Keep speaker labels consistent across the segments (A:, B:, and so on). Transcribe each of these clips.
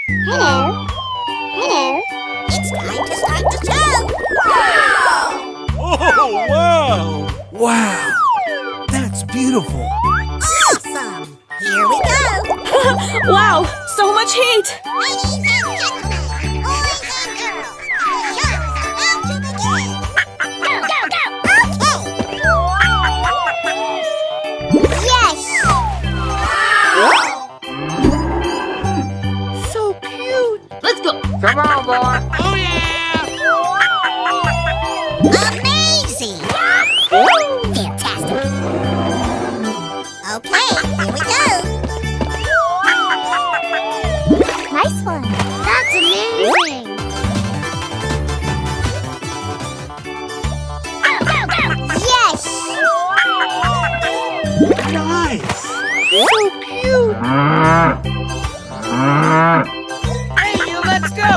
A: Hello. Hello. It's time to start the show.
B: Oh, wow!
C: Wow! That's beautiful!
A: Awesome. Here we go.
D: Wow, so much heat!
A: Ladies and gentlemen, boys and girls, the show is about to begin. Go, go, go. Okay. Yes.
D: So cute! Let's go!
E: Come on, boy.
B: Oh, yeah!
A: Amazing. Fantastic. Okay, here we go. Nice one. That's amazing. Go, go, go. Yes.
C: Nice!
D: So cute!
E: Hey, you, let's go.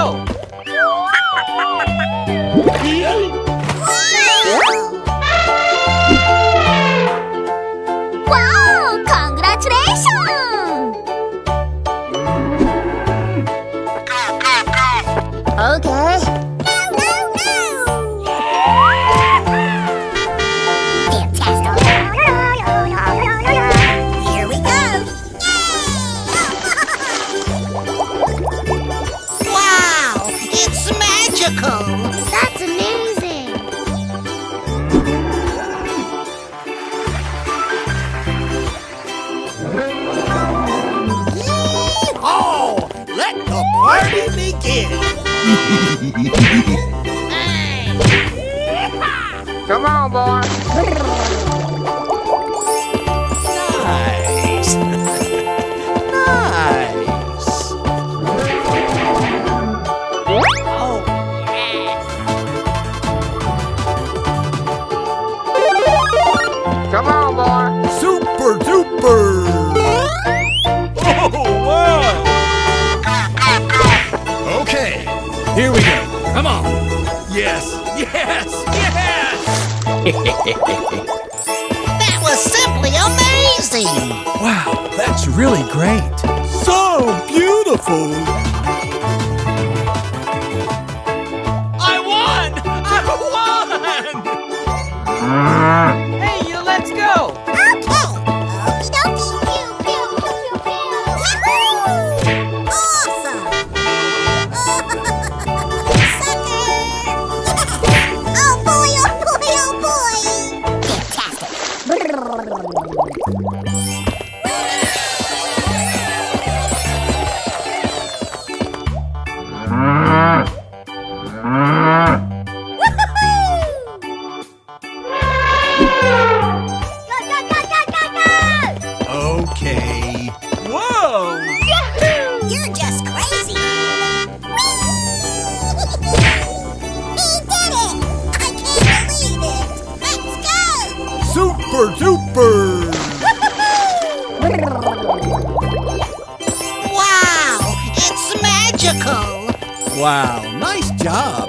A: Wow, congratulations. Okay. No, no, no. Fantastic. Here we go. Wow, it's magical. That's amazing.
C: Oh! Let the party begin!
E: Come on, boy.
C: Nice! Nice! Oh,
E: Come on, boy.
C: super duper!
B: Oh, wow!
C: Okay, here we go. Come on. Yes, yes, yes!
A: That was simply amazing.
C: Wow, that's really great.
B: So beautiful! I won!
E: Hey, you, let's go.
A: Okay. Okie dokie. Pew, pew, pew, pew, pew. Woohoo! Awesome. Sucker. Oh boy, oh boy, oh boy. Fantastic. Go, go, go, go, go, go.
C: Okay.
B: Whoa!
A: You're just crazy. He did it! I can't believe it. Let's go.
C: Super duper!
A: Wow, it's magical.
C: Wow, nice job.